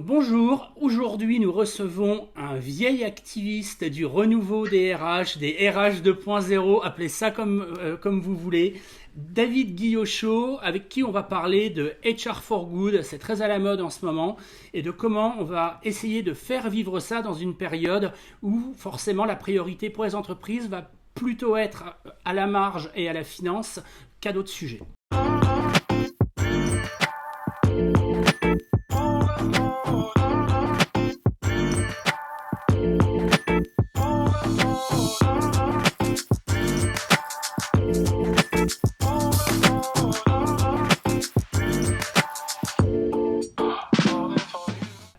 Bonjour, aujourd'hui nous recevons un vieil activiste du renouveau des RH 2.0, appelez ça comme vous voulez, David Guillochot, avec qui on va parler de HR for Good, c'est très à la mode en ce moment, et de comment on va essayer de faire vivre ça dans une période où forcément la priorité pour les entreprises va plutôt être à la marge et à la finance qu'à d'autres sujets.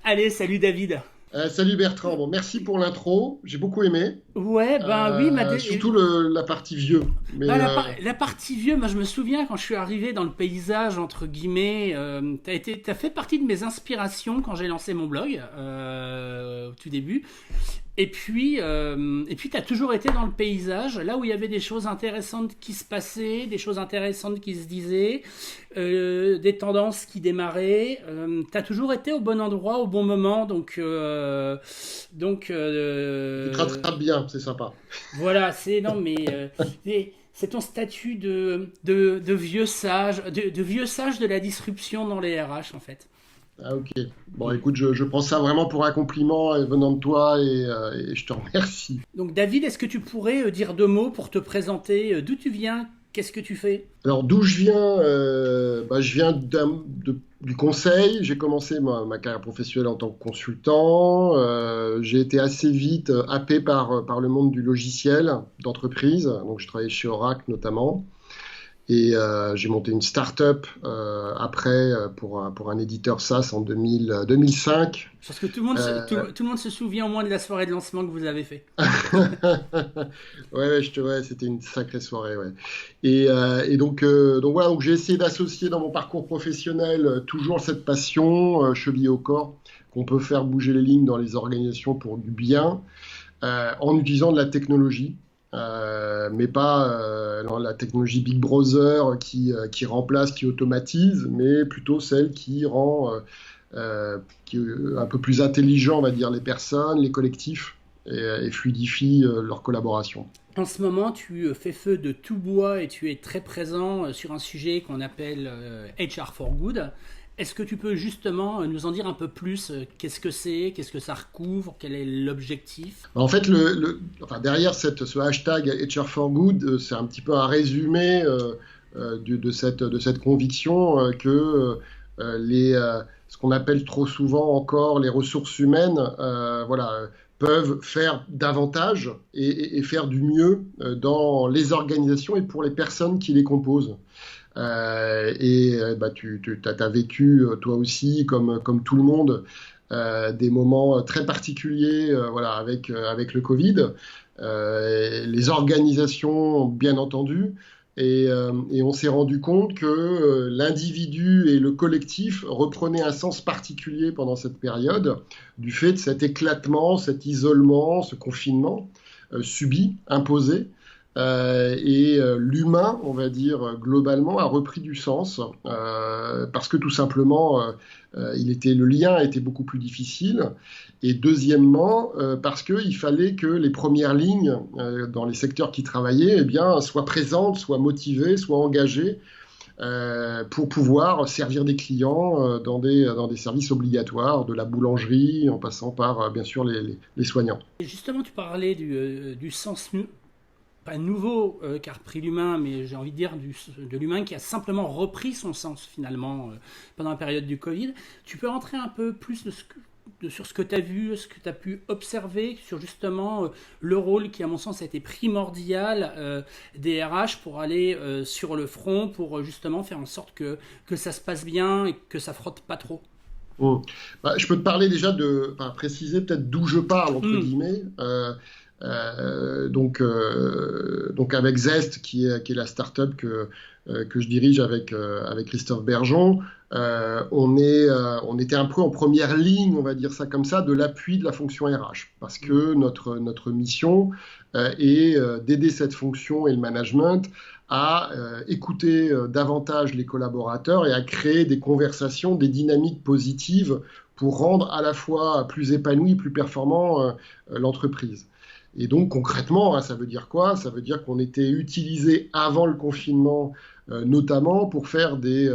Allez, salut David. Salut Bertrand, bon, merci pour l'intro, j'ai beaucoup aimé, Ouais, ben oui, surtout la partie vieux. bah, la partie vieux, moi je me souviens quand je suis arrivé dans le paysage, entre guillemets, t'as fait partie de mes inspirations quand j'ai lancé mon blog, au tout début. Et puis t'as toujours été dans le paysage, là où il y avait des choses intéressantes qui se passaient, des choses intéressantes qui se disaient, des tendances qui démarraient. T'as toujours été au bon endroit, au bon moment, donc tu te rattrapes bien, c'est sympa. voilà, c'est non c'est ton statut de vieux sage, de vieux sage de la disruption dans les RH en fait. Ah ok, bon écoute, je prends ça vraiment pour un compliment venant de toi et je te remercie. Donc David, est-ce que tu pourrais dire deux mots pour te présenter d'où tu viens, qu'est-ce que tu fais? Alors d'où je viens, je viens du conseil, j'ai commencé ma carrière professionnelle en tant que consultant. J'ai été assez vite happé par le monde du logiciel d'entreprise, donc je travaillais chez Oracle notamment. Et j'ai monté une start-up après pour un éditeur SaaS en 2005. Je pense que tout le monde, Euh, tout le monde se souvient au moins de la soirée de lancement que vous avez fait. ouais, c'était une sacrée soirée, ouais. Et donc voilà, donc j'ai essayé d'associer dans mon parcours professionnel toujours cette passion chevillée au corps, qu'on peut faire bouger les lignes dans les organisations pour du bien, en utilisant de la technologie. Mais pas la technologie Big Brother qui remplace, qui automatise, mais plutôt celle qui est un peu plus intelligent, on va dire, les personnes, les collectifs, et fluidifie leur collaboration. En ce moment, tu fais feu de tout bois et tu es très présent sur un sujet qu'on appelle HR for Good. Est-ce que tu peux justement nous en dire un peu plus? Qu'est-ce que c'est? Qu'est-ce que ça recouvre? Quel est l'objectif? En fait, enfin, derrière ce hashtag HR4Good, c'est un petit peu un résumé de cette conviction ce qu'on appelle trop souvent encore les ressources humaines, peuvent faire davantage et faire du mieux dans les organisations et pour les personnes qui les composent. Tu as vécu, toi aussi, comme tout le monde, des moments très particuliers avec le Covid, les organisations, bien entendu, et on s'est rendu compte que l'individu et le collectif reprenaient un sens particulier pendant cette période, du fait de cet éclatement, cet isolement, ce confinement subi, imposé. L'humain, on va dire globalement, a repris du sens parce que tout simplement, le lien était beaucoup plus difficile. Et deuxièmement, parce qu'il fallait que les premières lignes dans les secteurs qui travaillaient, soient présentes, soient motivées, soient engagées pour pouvoir servir des clients dans des services obligatoires, de la boulangerie, en passant par bien sûr les soignants. Et justement, tu parlais du sens pas nouveau qu'a repris l'humain, mais j'ai envie de dire de l'humain qui a simplement repris son sens finalement pendant la période du Covid. Tu peux rentrer un peu plus sur ce que tu as vu, ce que tu as pu observer, sur justement le rôle qui, à mon sens, a été primordial des RH pour aller sur le front, pour justement faire en sorte que ça se passe bien et que ça frotte pas trop. Mm. Je peux te parler déjà préciser peut-être d'où je parle, entre Mm. guillemets. Donc avec Zest, qui est la start-up que je dirige avec Christophe Bergeon, on était un peu en première ligne, on va dire ça comme ça, de l'appui de la fonction RH. Parce que notre mission est d'aider cette fonction et le management à écouter davantage les collaborateurs et à créer des conversations, des dynamiques positives pour rendre à la fois plus épanoui, plus performant l'entreprise. Et donc concrètement, hein, ça veut dire quoi? Ça veut dire qu'on était utilisé avant le confinement, notamment pour faire des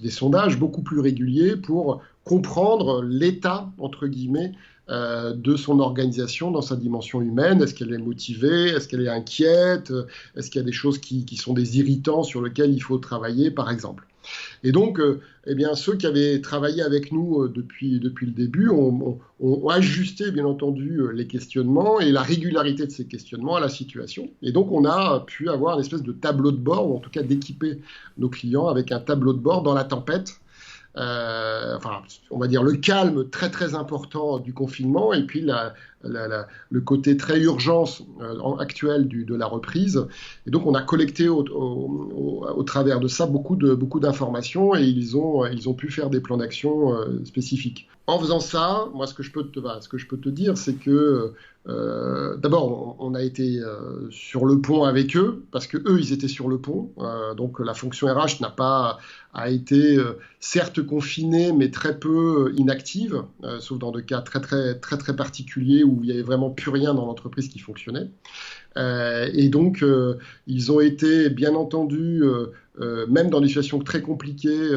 sondages beaucoup plus réguliers pour comprendre l'état, entre guillemets, de son organisation dans sa dimension humaine. Est-ce qu'elle est motivée? Est-ce qu'elle est inquiète? Est-ce qu'il y a des choses qui sont des irritants sur lesquels il faut travailler, par exemple? Et donc, eh bien, ceux qui avaient travaillé avec nous depuis le début ont ajusté, bien entendu, les questionnements et la régularité de ces questionnements à la situation. Et donc, on a pu avoir une espèce de tableau de bord, ou en tout cas d'équiper nos clients avec un tableau de bord dans la tempête. Enfin, on va dire le calme très très important du confinement et puis le côté très urgence actuel de la reprise. Et donc on a collecté au travers de ça beaucoup d'informations et ils ont pu faire des plans d'action spécifiques. En faisant ça, moi ce que je peux te dire, c'est que d'abord on a été sur le pont avec eux parce que eux ils étaient sur le pont. Donc la fonction RH a été certes confinée, mais très peu inactive, sauf dans des cas très, très, très, très particuliers où il n'y avait vraiment plus rien dans l'entreprise qui fonctionnait. Et donc, ils ont été, bien entendu, même dans des situations très compliquées,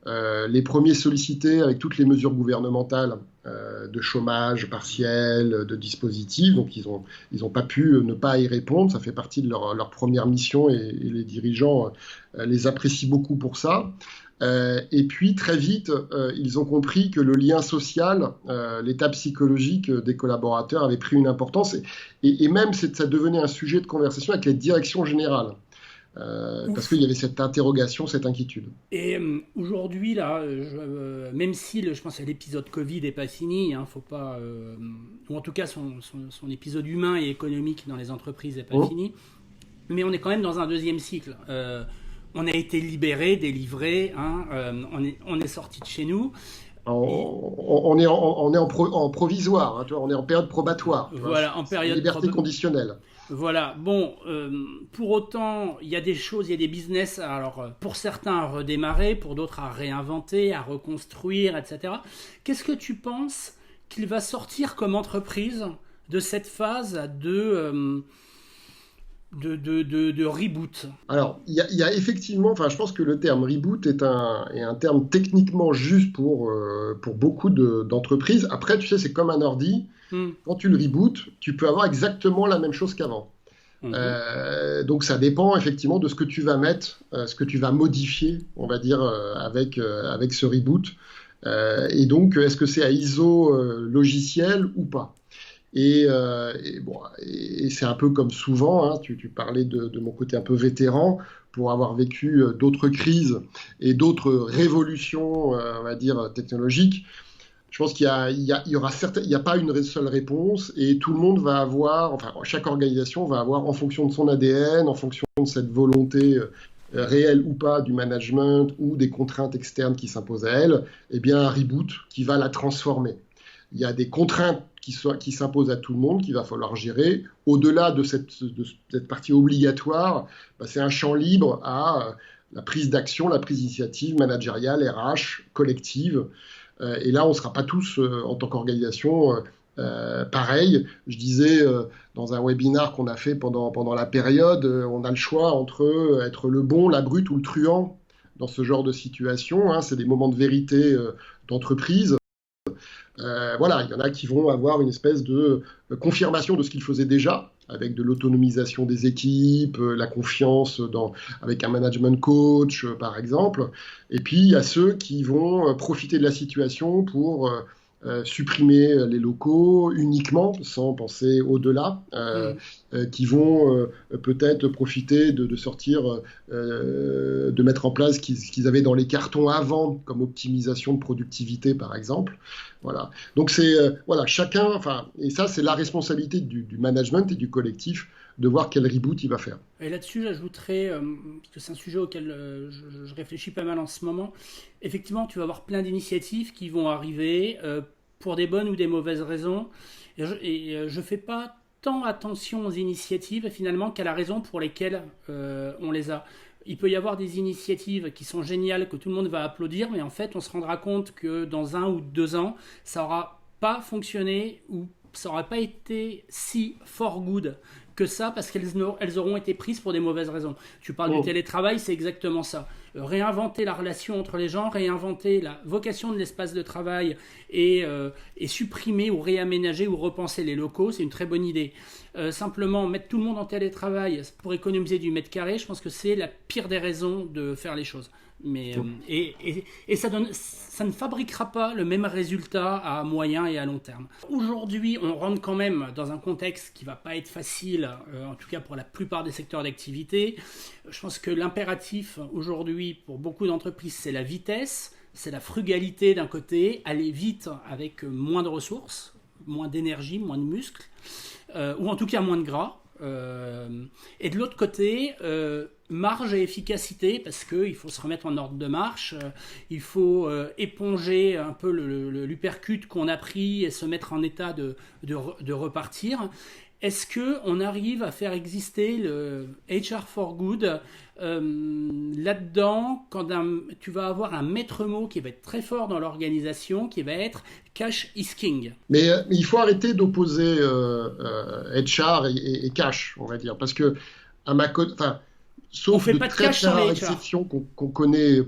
les premiers sollicités avec toutes les mesures gouvernementales de chômage partiel, de dispositifs. Donc, ils ont pas pu ne pas y répondre. Ça fait partie de leur première mission et les dirigeants les apprécient beaucoup pour ça. Et puis, très vite, ils ont compris que le lien social, l'état psychologique des collaborateurs avait pris une importance. Et même, ça devenait un sujet de conversation avec les directions générales. Parce qu'il y avait cette interrogation, cette inquiétude. Et aujourd'hui, là, même si je pense que l'épisode Covid n'est pas fini, hein, faut pas, ou en tout cas son épisode humain et économique dans les entreprises n'est pas fini, mais on est quand même dans un deuxième cycle. On a été libéré, délivré, hein, on est sorti de chez nous. On est en provisoire, hein, tu vois, on est en période probatoire. Voilà, en période liberté conditionnelle. Voilà, bon, pour autant, il y a des choses, il y a des business, alors pour certains à redémarrer, pour d'autres à réinventer, à reconstruire, etc. Qu'est-ce que tu penses qu'il va sortir comme entreprise de cette phase de reboot? Alors, il y a effectivement, enfin, je pense que le terme reboot est un terme techniquement juste pour beaucoup d'entreprises. Après, tu sais, c'est comme un ordi. Quand tu le rebootes, tu peux avoir exactement la même chose qu'avant. Donc, ça dépend effectivement de ce que tu vas mettre, ce que tu vas modifier, on va dire, avec ce reboot. Et donc, est-ce que c'est à ISO logiciel ou pas? Et c'est un peu comme souvent, hein, tu parlais de mon côté un peu vétéran, pour avoir vécu d'autres crises et d'autres révolutions, on va dire, technologiques. Je pense qu'il y a pas une seule réponse et tout le monde va avoir, enfin, chaque organisation va avoir, en fonction de son ADN, en fonction de cette volonté réelle ou pas du management ou des contraintes externes qui s'imposent à elle, eh bien, un reboot qui va la transformer. Il y a des contraintes qui s'imposent à tout le monde, qu'il va falloir gérer. Au-delà de cette partie obligatoire, c'est un champ libre à la prise d'action, la prise d'initiative managériale, RH, collective. Et là, on ne sera pas tous, en tant qu'organisation, pareil. Je disais dans un webinar qu'on a fait pendant la période, on a le choix entre être le bon, la brute ou le truand dans ce genre de situation. Hein. C'est des moments de vérité d'entreprise. Voilà, il y en a qui vont avoir une espèce de confirmation de ce qu'ils faisaient déjà, avec de l'autonomisation des équipes, la confiance avec un management coach, par exemple. Et puis, il y a ceux qui vont profiter de la situation pour supprimer les locaux uniquement, sans penser au-delà, qui vont peut-être profiter de sortir, de mettre en place ce qu'ils avaient dans les cartons avant, comme optimisation de productivité, par exemple. Voilà. Donc c'est voilà, chacun, enfin, et ça c'est la responsabilité du management et du collectif de voir quel reboot il va faire. Et là-dessus, j'ajouterais, parce que c'est un sujet auquel je réfléchis pas mal en ce moment, effectivement, tu vas avoir plein d'initiatives qui vont arriver pour des bonnes ou des mauvaises raisons, et je fais pas tant attention aux initiatives finalement qu'à la raison pour lesquelles on les a. il peut y avoir des initiatives qui sont géniales, que tout le monde va applaudir, mais en fait, on se rendra compte que dans 1 ou 2 ans, ça n'aura pas fonctionné ou ça n'aurait pas été si for good que ça parce qu'elles auront été prises pour des mauvaises raisons. Tu parles du télétravail, c'est exactement ça. Réinventer la relation entre les gens, réinventer la vocation de l'espace de travail et supprimer ou réaménager ou repenser les locaux, c'est une très bonne idée. Simplement mettre tout le monde en télétravail pour économiser du mètre carré, je pense que c'est la pire des raisons de faire les choses. Mais, et ça ne fabriquera pas le même résultat à moyen et à long terme. Aujourd'hui, on rentre quand même dans un contexte qui ne va pas être facile, en tout cas pour la plupart des secteurs d'activité. Je pense que l'impératif aujourd'hui pour beaucoup d'entreprises, c'est la vitesse, c'est la frugalité d'un côté, aller vite avec moins de ressources, moins d'énergie, moins de muscles, ou en tout cas moins de gras. Et de l'autre côté, marge et efficacité, parce qu'il faut se remettre en ordre de marche, il faut éponger un peu l'uppercut qu'on a pris et se mettre en état de repartir. Est-ce qu'on arrive à faire exister le HR for Good là-dedans, quand tu vas avoir un maître mot qui va être très fort dans l'organisation, qui va être cash is king. Mais il faut arrêter d'opposer HR et cash, on va dire, parce que sauf de très rares exceptions qu'on connaît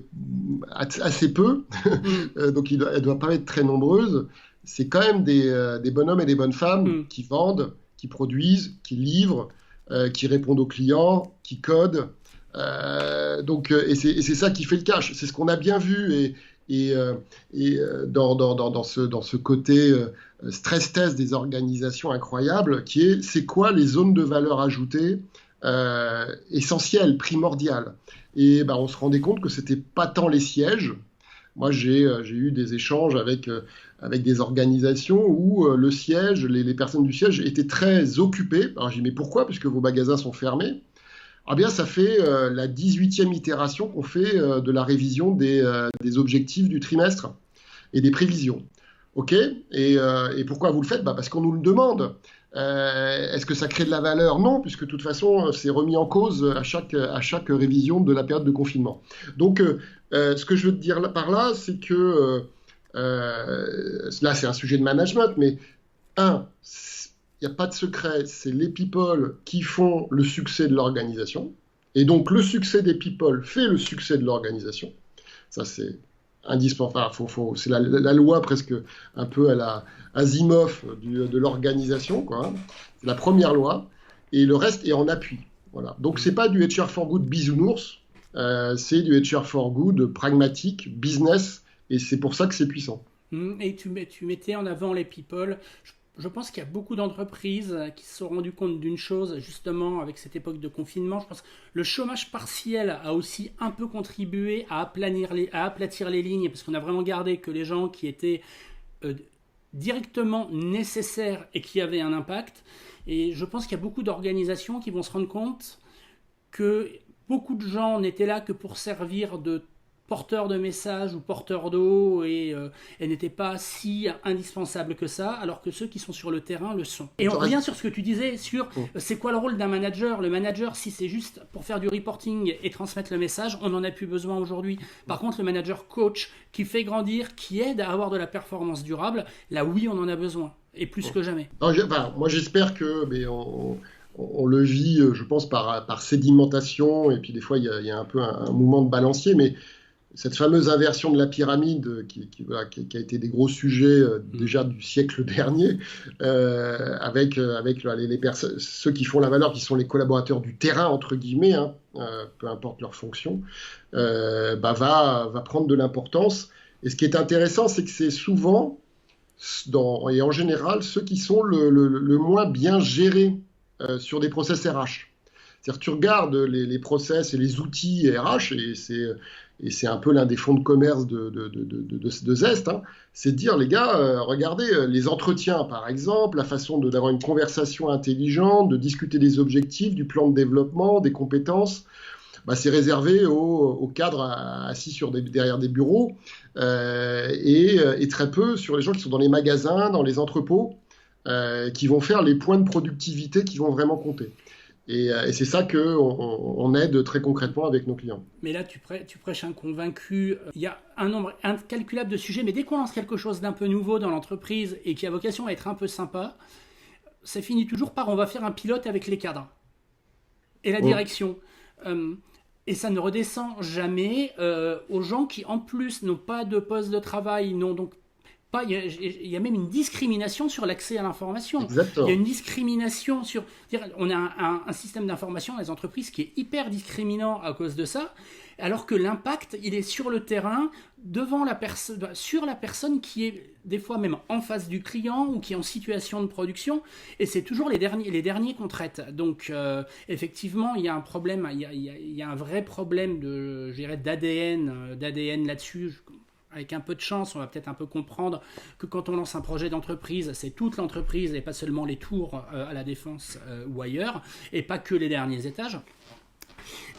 assez peu, donc elle ne doit pas être très nombreuse, c'est quand même des bonhommes et des bonnes femmes qui vendent, qui produisent, qui livrent, qui répondent aux clients, qui codent. Et c'est ça qui fait le cash. C'est ce qu'on a bien vu dans ce côté stress test des organisations incroyables, c'est quoi les zones de valeur ajoutée essentielles, primordiales. Et on se rendait compte que c'était pas tant les sièges. Moi, j'ai eu des échanges avec des organisations où le siège, les personnes du siège étaient très occupées. Alors, j'ai dit, mais pourquoi? Puisque vos magasins sont fermés. Ah bien, ça fait la 18e itération qu'on fait de la révision des objectifs du trimestre et des prévisions. OK? Et pourquoi vous le faites? Parce qu'on nous le demande. Est-ce que ça crée de la valeur? Non, puisque de toute façon, c'est remis en cause à chaque révision de la période de confinement. Donc, ce que je veux te dire par là, c'est que là, c'est un sujet de management, mais il n'y a pas de secret, c'est les people qui font le succès de l'organisation. Et donc, le succès des people fait le succès de l'organisation. Ça, c'est indispensable. C'est la loi presque un peu à la Asimov de l'organisation, quoi. C'est la première loi. Et le reste est en appui. Voilà. Donc, ce n'est pas du HR for Good bisounours. C'est du HR for Good pragmatique, business. Et c'est pour ça que c'est puissant. Et tu mettais en avant les people. Je pense qu'il y a beaucoup d'entreprises qui se sont rendues compte d'une chose, justement, avec cette époque de confinement. Je pense que le chômage partiel a aussi un peu contribué à aplatir les lignes, parce qu'on a vraiment gardé que les gens qui étaient directement nécessaires et qui avaient un impact. Et je pense qu'il y a beaucoup d'organisations qui vont se rendre compte que beaucoup de gens n'étaient là que pour servir de porteur de messages ou porteur d'eau et n'était pas si indispensable que ça, alors que ceux qui sont sur le terrain le sont. Et on revient sur ce que tu disais sur c'est quoi le rôle d'un manager. Le manager, si c'est juste pour faire du reporting et transmettre le message, on n'en a plus besoin aujourd'hui. Par contre, le manager coach qui fait grandir, qui aide à avoir de la performance durable, là oui, on en a besoin, et plus que jamais. Moi, j'espère que... On le vit, je pense, par sédimentation, et puis des fois, il y a un peu un mouvement de balancier, mais cette fameuse inversion de la pyramide qui a été des gros sujets déjà du siècle dernier, avec ceux qui font la valeur, qui sont les collaborateurs du terrain, entre guillemets, peu importe leur fonction, va prendre de l'importance. Et ce qui est intéressant, c'est que c'est souvent, et en général, ceux qui sont le moins bien gérés sur des process RH. C'est-à-dire que tu regardes les process et les outils RH, et c'est un peu l'un des fonds de commerce de Zest, c'est de dire, les gars, regardez les entretiens, par exemple, la façon d'avoir une conversation intelligente, de discuter des objectifs, du plan de développement, des compétences, c'est réservé aux cadres assis derrière des bureaux, et très peu sur les gens qui sont dans les magasins, dans les entrepôts, qui vont faire les points de productivité qui vont vraiment compter. Et c'est ça qu'on aide très concrètement avec nos clients. Mais là, tu prêches un convaincu. Il y a un nombre incalculable de sujets, mais dès qu'on lance quelque chose d'un peu nouveau dans l'entreprise et qui a vocation à être un peu sympa, ça finit toujours par on va faire un pilote avec les cadres et la direction. Et ça ne redescend jamais aux gens qui, en plus, n'ont pas de poste de travail, n'ont donc pas. Il y a même une discrimination sur l'accès à l'information. Il y a Exactement. une discrimination sur. On a un système d'information dans les entreprises qui est hyper discriminant à cause de ça, alors que l'impact, il est sur le terrain, sur la personne qui est des fois même en face du client ou qui est en situation de production, et c'est toujours les derniers qu'on traite. Donc effectivement, il y a un problème, il y a un vrai problème je dirais, d'ADN là-dessus. Avec un peu de chance, on va peut-être un peu comprendre que quand on lance un projet d'entreprise, c'est toute l'entreprise et pas seulement les tours à la Défense ou ailleurs, et pas que les derniers étages.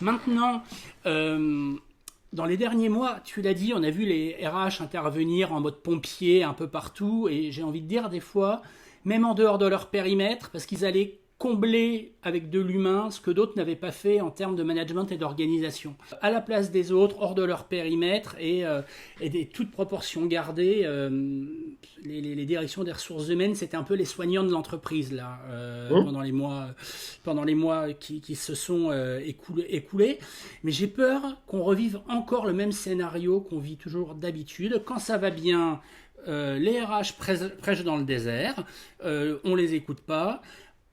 Maintenant, dans les derniers mois, tu l'as dit, on a vu les RH intervenir en mode pompier un peu partout, et j'ai envie de dire des fois, même en dehors de leur périmètre, parce qu'ils allaient combler avec de l'humain ce que d'autres n'avaient pas fait en termes de management et d'organisation. À la place des autres, hors de leur périmètre et des toutes proportions gardées, les directions des ressources humaines, c'était un peu les soignants de l'entreprise là, pendant les mois qui se sont écoulés. Mais j'ai peur qu'on revive encore le même scénario qu'on vit toujours d'habitude. Quand ça va bien, les RH prêchent dans le désert, on les écoute pas.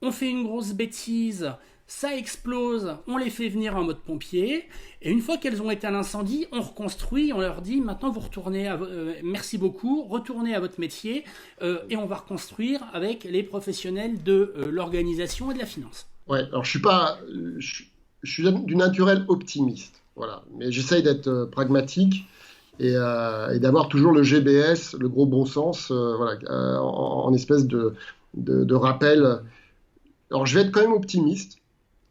On fait une grosse bêtise, ça explose, on les fait venir en mode pompier, et une fois qu'elles ont éteint l'incendie, on reconstruit, on leur dit maintenant vous retournez, merci beaucoup, retournez à votre métier, et on va reconstruire avec les professionnels de l'organisation et de la finance. Ouais, alors je suis du naturel optimiste, voilà, mais j'essaye d'être pragmatique et d'avoir toujours le GBS, le gros bon sens, voilà, en espèce de rappel. Alors, je vais être quand même optimiste.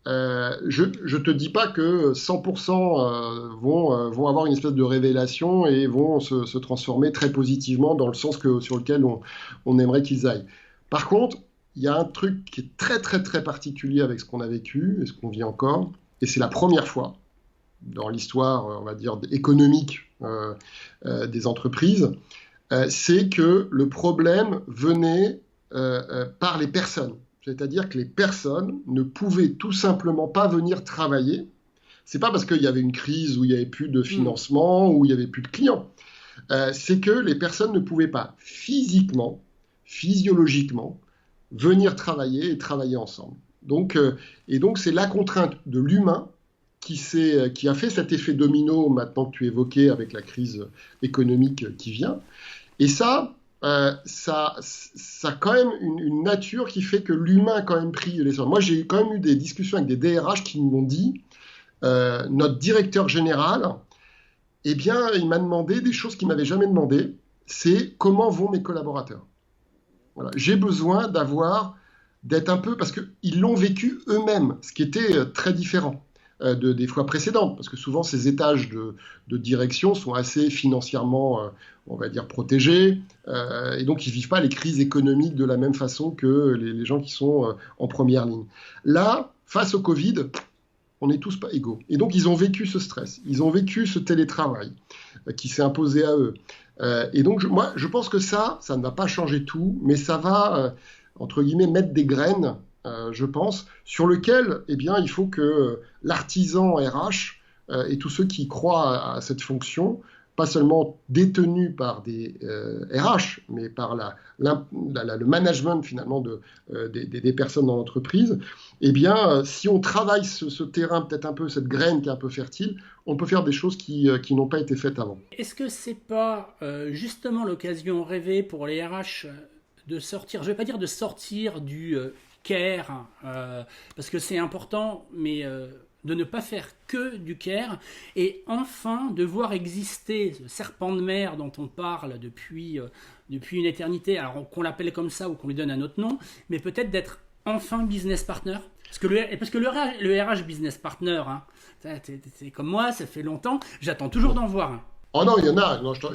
Je te dis pas que 100% vont avoir une espèce de révélation et vont se transformer très positivement dans le sens sur lequel on aimerait qu'ils aillent. Par contre, il y a un truc qui est très très très particulier avec ce qu'on a vécu et ce qu'on vit encore, et c'est la première fois dans l'histoire, on va dire, économique des entreprises, c'est que le problème venait par les personnes. C'est-à-dire que les personnes ne pouvaient tout simplement pas venir travailler. C'est pas parce qu'il y avait une crise où il n'y avait plus de financement, où il n'y avait plus de clients. C'est que les personnes ne pouvaient pas physiquement, physiologiquement, venir travailler et travailler ensemble. Donc, c'est la contrainte de l'humain qui a fait cet effet domino maintenant que tu évoquais avec la crise économique qui vient. Et ça a quand même une nature qui fait que l'humain a quand même pris l'essor. Moi, j'ai quand même eu des discussions avec des DRH qui m'ont dit, notre directeur général, eh bien, il m'a demandé des choses qu'il m'avait jamais demandé, c'est comment vont mes collaborateurs. Voilà. J'ai besoin d'être un peu, parce qu'ils l'ont vécu eux-mêmes, ce qui était très différent des fois précédentes, parce que souvent ces étages de direction sont assez financièrement, on va dire, protégés, et donc ils ne vivent pas les crises économiques de la même façon que les gens qui sont en première ligne. Là, face au Covid, on n'est tous pas égaux. Et donc ils ont vécu ce stress, ils ont vécu ce télétravail qui s'est imposé à eux. Et donc moi, je pense que ça ne va pas changer tout, mais ça va, entre guillemets, mettre des graines, je pense, sur lequel, eh bien, il faut que l'artisan RH et tous ceux qui croient à cette fonction, pas seulement détenus par des RH, mais par le management finalement des personnes dans l'entreprise, eh bien, si on travaille ce terrain, peut-être un peu, cette graine qui est un peu fertile, on peut faire des choses qui n'ont pas été faites avant. Est-ce que c'est pas justement l'occasion rêvée pour les RH de sortir, je ne vais pas dire de sortir du care, parce que c'est important, mais de ne pas faire que du care, et enfin de voir exister ce serpent de mer dont on parle depuis une éternité, alors qu'on l'appelle comme ça ou qu'on lui donne un autre nom, mais peut-être d'être enfin business partner. Parce que le RH business partner, hein, c'est comme moi, ça fait longtemps, j'attends toujours d'en voir un. Oh non, il y en a. Non, enfin,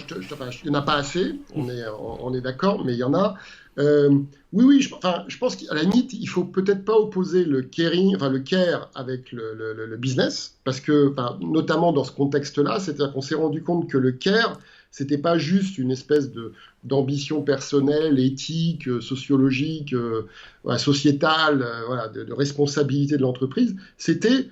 il n'y en a pas assez. On est d'accord, mais il y en a. Euh, oui, oui. Enfin, je pense qu'à la limite, il faut peut-être pas opposer le caring, enfin le care avec le business, parce que, enfin, notamment dans ce contexte-là, c'est-à-dire qu'on s'est rendu compte que le care, c'était pas juste une espèce de d'ambition personnelle, éthique, sociologique, voilà, sociétale, voilà, de responsabilité de l'entreprise. C'était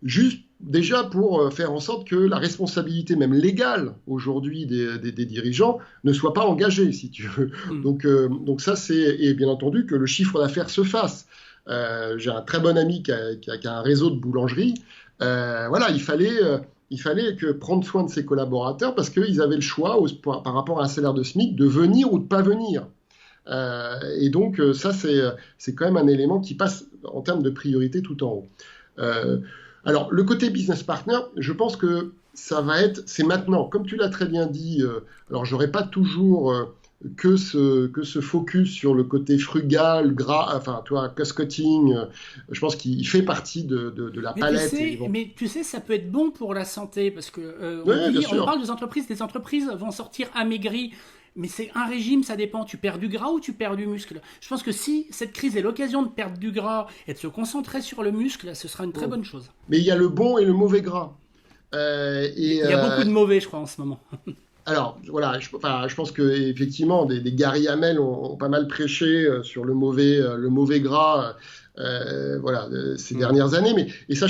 juste déjà pour faire en sorte que la responsabilité même légale aujourd'hui des dirigeants ne soit pas engagée, si tu veux. Mm. Donc ça, c'est, et bien entendu que le chiffre d'affaires se fasse. J'ai un très bon ami qui a un réseau de boulangerie. Voilà, il fallait que prendre soin de ses collaborateurs parce qu'ils avaient le choix par rapport à un salaire de SMIC de venir ou de pas venir. Et donc ça, c'est quand même un élément qui passe en termes de priorité tout en haut. Euh, alors, le côté business partner, je pense que c'est maintenant. Comme tu l'as très bien dit, alors j'aurais pas toujours que ce focus sur le côté frugal, gras, enfin, toi, cost-cutting. Je pense qu'il fait partie de la Mais tu palette. sais, mais tu sais, ça peut être bon pour la santé parce que Oui, bien on sûr. parle des entreprises vont sortir amaigries. Mais c'est un régime, ça dépend. Tu perds du gras ou tu perds du muscle. Je pense que si cette crise est l'occasion de perdre du gras et de se concentrer sur le muscle, ce sera une très Mm. bonne chose. Mais il y a le bon et le mauvais gras. Il Et y a beaucoup de mauvais, je crois, en ce moment. alors, voilà, enfin, je pense que effectivement, des Gary Hamel ont pas mal prêché sur le mauvais gras, voilà, ces Mm. dernières années. Mais et ça,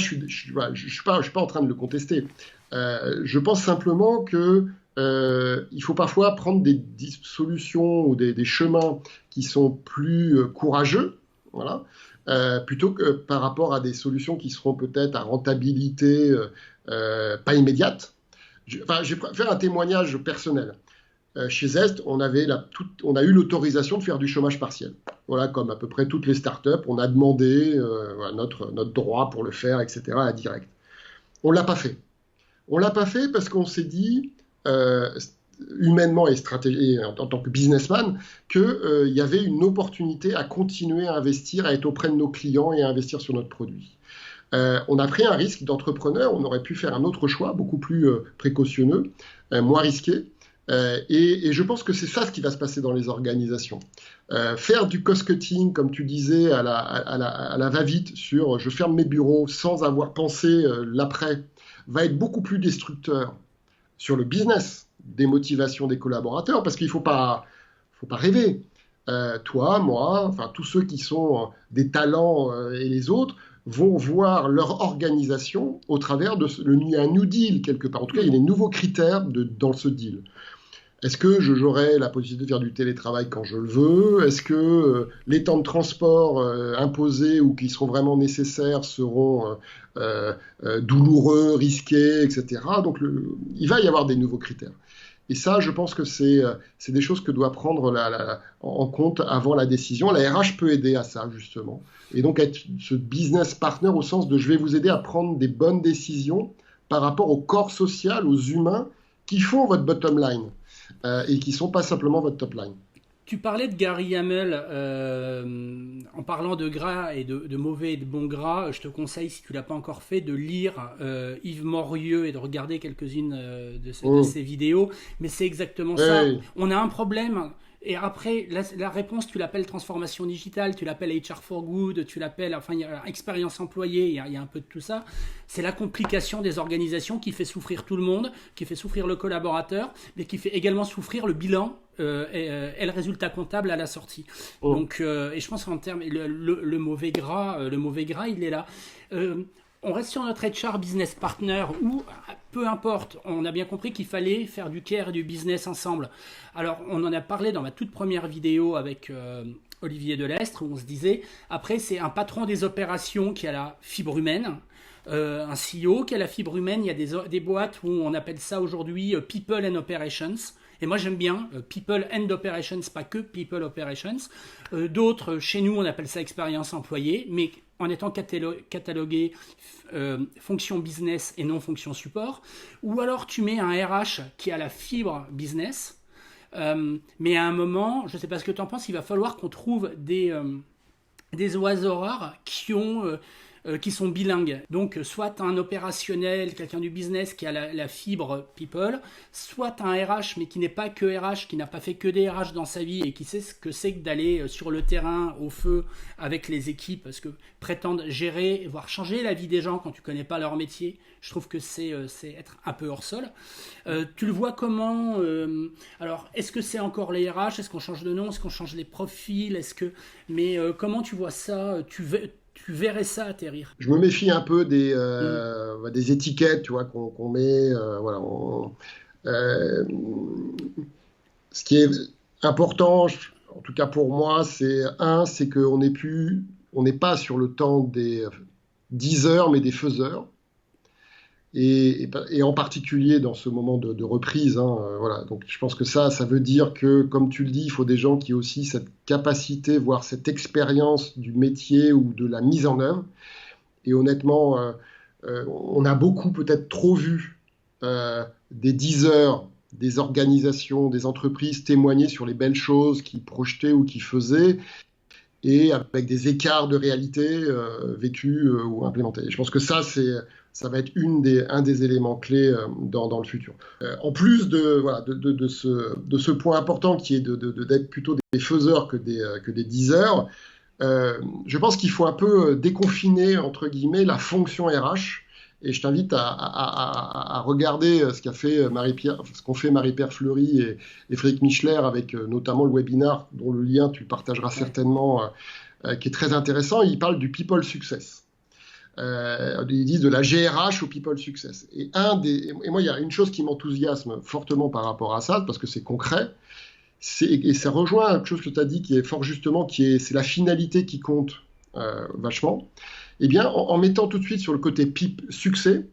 voilà, je suis pas en train de le contester. Je pense simplement que il faut parfois prendre des solutions ou des chemins qui sont plus courageux, voilà, plutôt que par rapport à des solutions qui seront peut-être à rentabilité pas immédiate. Enfin, je vais faire un témoignage personnel. Chez Zest, on a eu l'autorisation de faire du chômage partiel. Voilà, comme à peu près toutes les startups, on a demandé voilà, notre droit pour le faire, etc., à direct. On ne l'a pas fait. On ne l'a pas fait parce qu'on s'est dit, euh, humainement et en tant que businessman, qu'il y avait une opportunité à continuer à investir, à être auprès de nos clients et à investir sur notre produit. On a pris un risque d'entrepreneur, on aurait pu faire un autre choix, beaucoup plus précautionneux, moins risqué. Et je pense que c'est ça ce qui va se passer dans les organisations. Faire du cost-cutting, comme tu disais, à la va-vite sur je ferme mes bureaux sans avoir pensé l'après, va être beaucoup plus destructeur sur le business des motivations des collaborateurs, parce qu'il ne faut pas rêver. Toi, moi, enfin tous ceux qui sont des talents et les autres vont voir leur organisation au travers il y a un New Deal quelque part. En tout cas, il y a des nouveaux critères dans ce deal. Est-ce que j'aurai la possibilité de faire du télétravail quand je le veux? Est-ce que les temps de transport imposés ou qui seront vraiment nécessaires seront douloureux, risqués, etc. Donc il va y avoir des nouveaux critères. Et ça, je pense que c'est des choses que doit prendre en compte avant la décision. La RH peut aider à ça, justement. Et donc être ce business partner au sens de je vais vous aider à prendre des bonnes décisions par rapport au corps social, aux humains qui font votre bottom line et qui ne sont pas simplement votre top line. Tu parlais de Gary Hamel en parlant de gras et de mauvais et de bon gras. Je te conseille, si tu l'as pas encore fait, de lire Yves Morieux et de regarder quelques-unes de Mm. ses vidéos. Mais c'est exactement ça. Oui, On a un problème. Et après, la réponse, tu l'appelles transformation digitale, tu l'appelles HR for Good, tu l'appelles, enfin, il y a expérience employée, il y a un peu de tout ça. C'est la complication des organisations qui fait souffrir tout le monde, qui fait souffrir le collaborateur, mais qui fait également souffrir le bilan et le résultat comptable à la sortie. mm. Donc, et je pense qu'en termes, le mauvais gras, il est là. Euh, on reste sur notre HR business partner où, peu importe, on a bien compris qu'il fallait faire du care et du business ensemble. Alors, on en a parlé dans ma toute première vidéo avec Olivier Delestre où on se disait, après, c'est un patron des opérations qui a la fibre humaine. Un CEO qui a la fibre humaine, il y a des boîtes où on appelle ça aujourd'hui People and Operations. Et moi j'aime bien People and Operations, pas que People Operations. D'autres, chez nous, on appelle ça expérience employée, mais en étant catalogué fonction business et non fonction support. Ou alors tu mets un RH qui a la fibre business, mais à un moment, je ne sais pas ce que tu en penses, il va falloir qu'on trouve des oiseaux rares qui ont qui sont bilingues. Donc, soit un opérationnel, quelqu'un du business qui a la fibre people, soit un RH, mais qui n'est pas que RH, qui n'a pas fait que des RH dans sa vie et qui sait ce que c'est que d'aller sur le terrain, au feu, avec les équipes, parce que prétendre gérer, voire changer la vie des gens quand tu connais pas leur métier, je trouve que c'est être un peu hors sol. Tu le vois comment alors, est-ce que c'est encore les RH? Est-ce qu'on change de nom? Est-ce qu'on change les profils? Mais comment tu vois ça? Tu verrais ça atterrir? Je me méfie un peu des étiquettes, tu vois, qu'on met. Voilà, euh, ce qui est important, en tout cas pour moi, c'est on n'est pas sur le temps des diseurs, mais des faiseurs. Et en particulier dans ce moment de reprise, hein, voilà. Donc je pense que ça veut dire que, comme tu le dis, il faut des gens qui aient aussi cette capacité, voire cette expérience du métier ou de la mise en œuvre. Et honnêtement, on a beaucoup peut-être trop vu des diseurs, des organisations, des entreprises témoigner sur les belles choses qu'ils projetaient ou qu'ils faisaient, et avec des écarts de réalité vécus ou implémentés. Et je pense que ça va être un des éléments clés dans le futur. En plus de ce point important qui est d'être plutôt des faiseurs que des diseurs, je pense qu'il faut un peu déconfiner, entre guillemets, la fonction RH. Et je t'invite à regarder ce qu'ont fait Marie-Pierre Fleury et Frédéric Michler avec notamment le webinar dont le lien tu le partageras certainement, qui est très intéressant. Ils parlent du People Success. Ils disent de la GRH au People Success. Et moi, il y a une chose qui m'enthousiasme fortement par rapport à ça, parce que c'est concret, et ça rejoint quelque chose que tu as dit qui est fort justement, c'est la finalité qui compte vachement. Eh bien, en mettant tout de suite sur le côté succès,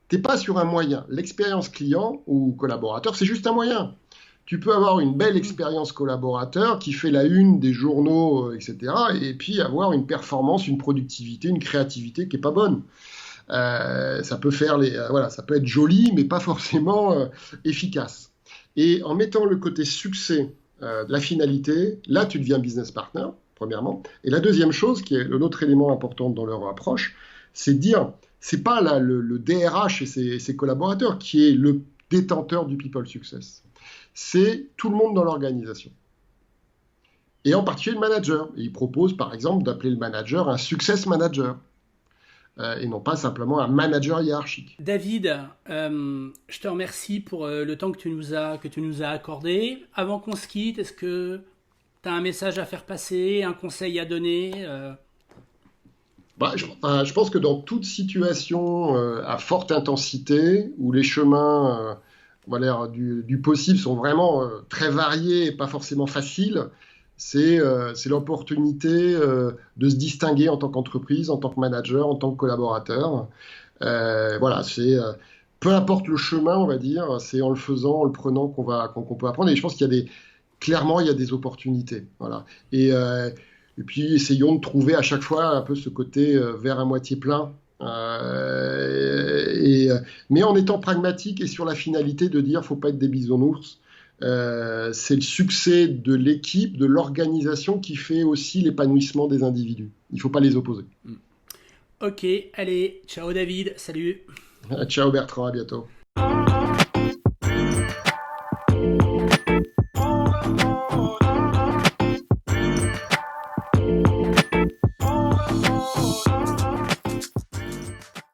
tu n'es pas sur un moyen. L'expérience client ou collaborateur, c'est juste un moyen. Tu peux avoir une belle expérience collaborateur qui fait la une des journaux, etc. Et puis avoir une performance, une productivité, une créativité qui n'est pas bonne. Ça peut ça peut être joli, mais pas forcément efficace. Et en mettant le côté succès de la finalité, là, tu deviens business partner, premièrement. Et la deuxième chose, qui est l'autre élément important dans leur approche, c'est de dire, c'est pas là le DRH et ses collaborateurs qui est le détenteur du People Success. C'est tout le monde dans l'organisation. Et en particulier le manager. Et il propose, par exemple, d'appeler le manager un success manager. Et non pas simplement un manager hiérarchique. David, je te remercie pour le temps que tu nous as accordé. Avant qu'on se quitte, est-ce que tu as un message à faire passer, un conseil à donner je pense que dans toute situation à forte intensité, où les chemins du possible sont vraiment très variés et pas forcément faciles, c'est l'opportunité de se distinguer en tant qu'entreprise, en tant que manager, en tant que collaborateur. Peu importe le chemin, on va dire, c'est en le faisant, en le prenant qu'on peut apprendre. Et je pense clairement, il y a des opportunités. Voilà. Et puis, essayons de trouver à chaque fois un peu ce côté verre à moitié plein. Mais en étant pragmatique et sur la finalité de dire, faut pas être des bisounours. C'est le succès de l'équipe, de l'organisation qui fait aussi l'épanouissement des individus. Il ne faut pas les opposer. Ok, allez, ciao David, salut. Ciao Bertrand, à bientôt.